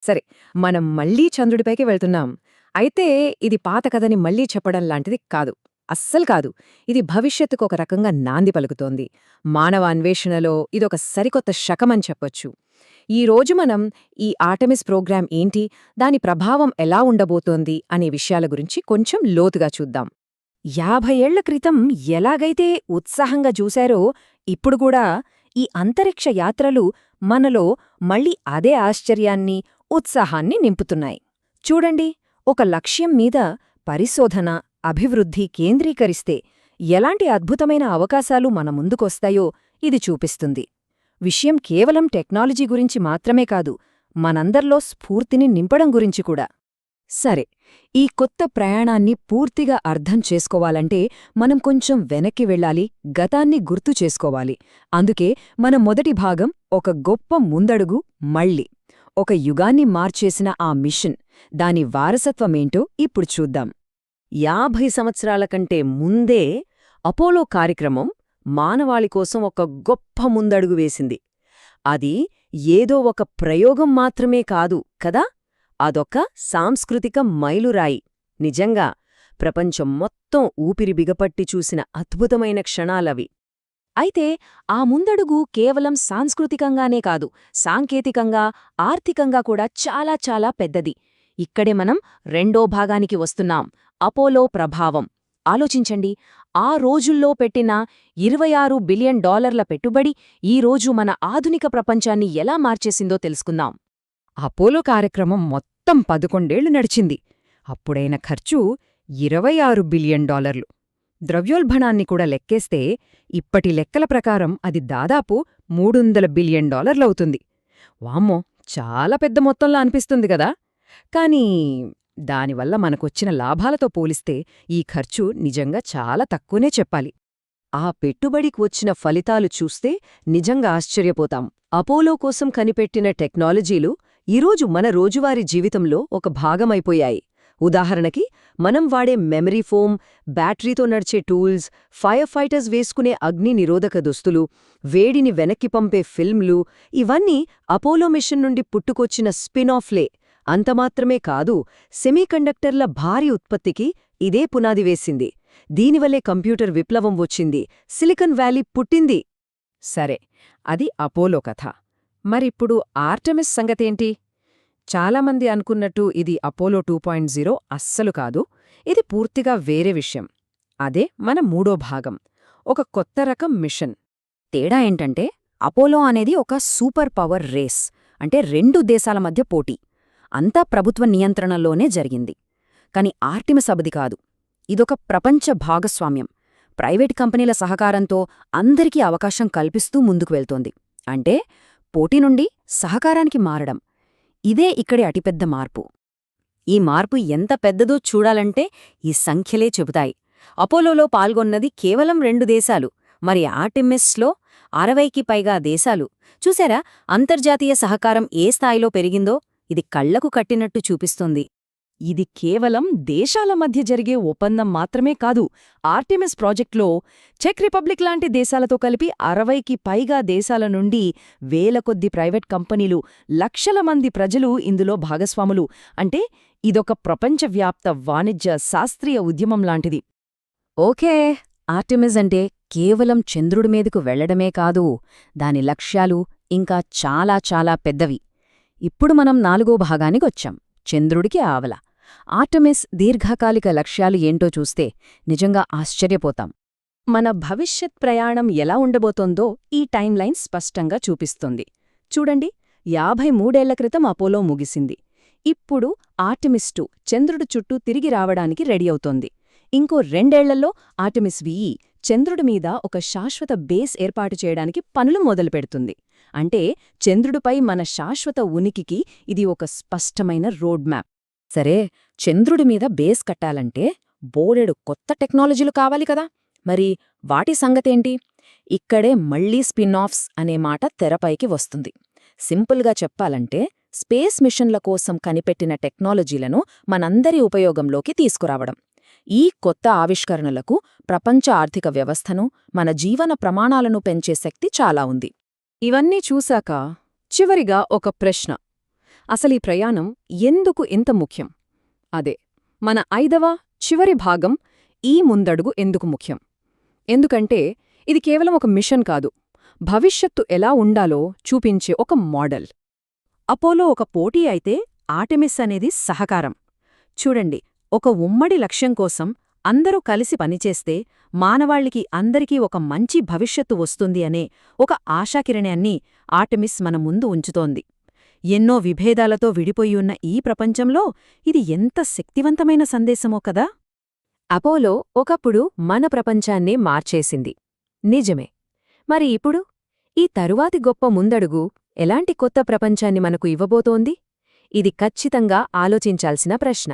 సరే, మనం మళ్ళీ చంద్రుడిపైకి వెళ్తున్నాం. అయితే ఇది పాత కథని మళ్ళీ చెప్పడం లాంటిది కాదు. అస్సలు కాదు. ఇది భవిష్యత్తుకు ఒక రకంగా నాంది పలుకుతోంది. మానవ అన్వేషణలో ఇదొక సరికొత్త శకమని చెప్పొచ్చు. ఈ రోజు మనం ఈ ఆర్టెమిస్ ప్రోగ్రాం ఏంటి, దాని ప్రభావం ఎలా ఉండబోతోంది అనే విషయాల గురించి కొంచెం లోతుగా చూద్దాం. 50 ఏళ్ల క్రితం ఎలాగైతే ఉత్సాహంగా చూశారో ఇప్పుడు కూడా ఈ అంతరిక్ష యాత్రలు మనలో మళ్ళీ అదే ఆశ్చర్యాన్ని, ఉత్సాహాన్ని నింపుతున్నాయి. చూడండి, ఒక లక్ష్యం మీద పరిశోధన, అభివృద్ధి కేంద్రీకరిస్తే ఎలాంటి అద్భుతమైన అవకాశాలు మన ముందుకొస్తాయో ఇది చూపిస్తుంది. విషయం కేవలం టెక్నాలజీ గురించి మాత్రమే కాదు, మనందర్లో స్ఫూర్తిని నింపడం గురించి కూడా. సరే, ఈ కొత్త ప్రయాణాన్ని పూర్తిగా అర్థం చేసుకోవాలంటే మనం కొంచెం వెనక్కి వెళ్ళాలి, గతాన్ని గుర్తు చేసుకోవాలి. అందుకే మన మొదటి భాగం ఒక గొప్ప ముందడుగు. మళ్ళీ ఒక యుగాన్ని మార్చేసిన ఆ మిషన్, దాని వారసత్వమేంటో ఇప్పుడు చూద్దాం. 50 సంవత్సరాల కంటే ముందే అపోలో కార్యక్రమం మానవాళి కోసం ఒక గొప్ప ముందడుగు వేసింది. అది ఏదో ఒక ప్రయోగం మాత్రమే కాదు కదా, అదొక సాంస్కృతిక మైలురాయి. నిజంగా ప్రపంచం మొత్తం ఊపిరి బిగపట్టి చూసిన అద్భుతమైన క్షణాలవి. అయితే ఆ ముందడుగు కేవలం సాంస్కృతికంగానే కాదు, సాంకేతికంగా, ఆర్థికంగా కూడా చాలా చాలా పెద్దది. ఇక్కడే మనం రెండో భాగానికి వస్తున్నాం, అపోలో ప్రభావం. ఆలోచించండి, ఆ రోజుల్లో పెట్టిన $26 బిలియన్ పెట్టుబడి ఈ రోజు మన ఆధునిక ప్రపంచాన్ని ఎలా మార్చేసిందో తెలుసుకుందాం. అపోలో కార్యక్రమం మొత్తం 11 ఏళ్లు నడిచింది. అప్పుడైన ఖర్చు $26 బిలియన్. ద్రవ్యోల్బణాన్ని కూడా లెక్కేస్తే ఇప్పటి లెక్కల ప్రకారం అది దాదాపు $300 బిలియన్ అవుతుంది. వామ్మో, చాలా పెద్ద మొత్తంలా అనిపిస్తుంది గదా. కానీ దానివల్ల మనకొచ్చిన లాభాలతో పోలిస్తే ఈ ఖర్చు నిజంగా చాలా తక్కువనే చెప్పాలి. ఆ పెట్టుబడికి వచ్చిన ఫలితాలు చూస్తే నిజంగా ఆశ్చర్యపోతాం. అపోలో కోసం కనిపెట్టిన టెక్నాలజీలు ఈరోజు మన రోజువారీ జీవితంలో ఒక భాగమైపోయాయి. ఉదాహరణకి, మనం వాడే మెమరీ ఫోమ్, బ్యాటరీతో నడిచే టూల్స్, ఫైర్ ఫైటర్స్ వేసుకునే అగ్ని నిరోధక దుస్తులు, వేడిని వెనక్కి పంపే ఫిల్మ్లు, ఇవన్నీ అపోలో మిషన్ నుండి పుట్టుకొచ్చిన స్పిన్ ఆఫ్లే. అంతమాత్రమే కాదు, సెమీకండక్టర్ల భారీ ఉత్పత్తికి ఇదే పునాది వేసింది. దీనివల్లే కంప్యూటర్ విప్లవం వచ్చింది, సిలికాన్ వ్యాలీ పుట్టింది. సరే, అది అపోలో కథ. మరిప్పుడు ఆర్టెమిస్ సంగతేంటి? చాలామంది అనుకున్నట్టు ఇది అపోలో 2.0 అస్సలు కాదు. ఇది పూర్తిగా వేరే విషయం. అదే మన మూడో భాగం, ఒక కొత్త రకం మిషన్. తేడా ఏంటంటే, అపోలో అనేది ఒక సూపర్ పవర్ రేస్, అంటే 2 దేశాల మధ్య పోటీ. అంతా ప్రభుత్వ నియంత్రణలోనే జరిగింది. కాని ఆర్టెమిస్ అబది కాదు. ఇదొక ప్రపంచ భాగస్వామ్యం. ప్రైవేట్ కంపెనీల సహకారంతో అందరికీ అవకాశం కల్పిస్తూ ముందుకు వెళ్తోంది. అంటే పోటీ నుండి సహకారానికి మారడం. ఇదే ఇక్కడి అతిపెద్ద మార్పు. ఈ మార్పు ఎంత పెద్దదో చూడాలంటే ఈ సంఖ్యలే చెబుతాయి. అపోలోలో పాల్గొన్నది కేవలం 2 దేశాలు. మరి ఆర్టెమిస్లో 60కి పైగా దేశాలు. చూసారా అంతర్జాతీయ సహకారం ఏ స్థాయిలో పెరిగిందో? ఇది కళ్లకు కట్టినట్టు చూపిస్తోంది. ఇది కేవలం దేశాల మధ్య జరిగే ఒప్పందం మాత్రమే కాదు. ఆర్టెమిస్ ప్రాజెక్ట్లో చెక్ రిపబ్లిక్ లాంటి దేశాలతో కలిపి 60కి పైగా దేశాల నుండి వేల కొద్ది ప్రైవేట్ కంపెనీలు, లక్షల మంది ప్రజలు ఇందులో భాగస్వాములు. అంటే ఇదొక ప్రపంచవ్యాప్త వాణిజ్య శాస్త్రీయ ఉద్యమం లాంటిది. ఓకే, ఆర్టెమిస్ అంటే కేవలం చంద్రుడి మీదకు వెళ్లడమే కాదు, దాని లక్ష్యాలు ఇంకా చాలా చాలా పెద్దవి. ఇప్పుడు మనం 4వ భాగానికొచ్చాం, చంద్రుడికి ఆవల. ఆర్టెమిస్ దీర్ఘకాలిక లక్ష్యాలు ఏంటో చూస్తే నిజంగా ఆశ్చర్యపోతాం. మన భవిష్యత్ ప్రయాణం ఎలా ఉండబోతోందో ఈ టైంలైన్ స్పష్టంగా చూపిస్తుంది. చూడండి, 53 ఏళ్ల క్రితం అపోలో ముగిసింది. ఇప్పుడు ఆర్టెమిస్ 2 చంద్రుడి చుట్టూ తిరిగి రావడానికి రెడీ అవుతోంది. ఇంకో 2 ఏళ్లలో ఆర్టెమిస్ VE చంద్రుడి మీద ఒక శాశ్వత బేస్ ఏర్పాటు చేయడానికి పనులు మొదలుపెడుతుంది. అంటే చంద్రుడిపై మన శాశ్వత ఉనికికి ఇది ఒక స్పష్టమైన రోడ్ మ్యాప్. సరే, చంద్రుడి మీద బేస్ కట్టాలంటే బోలెడు కొత్త టెక్నాలజీలు కావాలి కదా. మరి వాటి సంగతేంటి? ఇక్కడే మళ్లీ స్పిన్ ఆఫ్స్ అనే మాట తెరపైకి వస్తుంది. సింపుల్గా చెప్పాలంటే, స్పేస్ మిషన్ల కోసం కనిపెట్టిన టెక్నాలజీలను మనందరి ఉపయోగంలోకి తీసుకురావడం. ఈ కొత్త ఆవిష్కరణలకు ప్రపంచ ఆర్థిక వ్యవస్థను, మన జీవన ప్రమాణాలను పెంచే శక్తి చాలా ఉంది. ఇవన్నీ చూశాక చివరిగా ఒక ప్రశ్న. అసలీ ప్రయాణం ఎందుకు ఇంత ముఖ్యం? అదే మన 5వ చివరి భాగం ఈ ముందడుగు ఎందుకు ముఖ్యం. ఎందుకంటే ఇది కేవలం ఒక మిషన్ కాదు, భవిష్యత్తు ఎలా ఉండాలో చూపించే ఒక మోడల్. అపోలో ఒక పోటీ అయితే ఆర్టెమిస్ అనేది సహకారం. చూడండి, ఒక ఉమ్మడి లక్ష్యం కోసం అందరూ కలిసి పనిచేస్తే మానవాళికి అందరికీ ఒక మంచి భవిష్యత్తు వస్తుంది అనే ఒక ఆశాకిరణాన్ని ఆర్టెమిస్ మన ముందు ఉంచుతోంది. ఎన్నో విభేదాలతో విడిపోయియున్న ఈ ప్రపంచంలో ఇది ఎంత శక్తివంతమైన సందేశమో కదా. అపోలో ఒకప్పుడు మన ప్రపంచాన్నే మార్చేసింది, నిజమే. మరి ఇప్పుడు ఈ తరువాతి గొప్ప ముందడుగు ఎలాంటి కొత్త ప్రపంచాన్ని మనకు ఇవ్వబోతోంది? ఇది ఖచ్చితంగా ఆలోచించాల్సిన ప్రశ్న.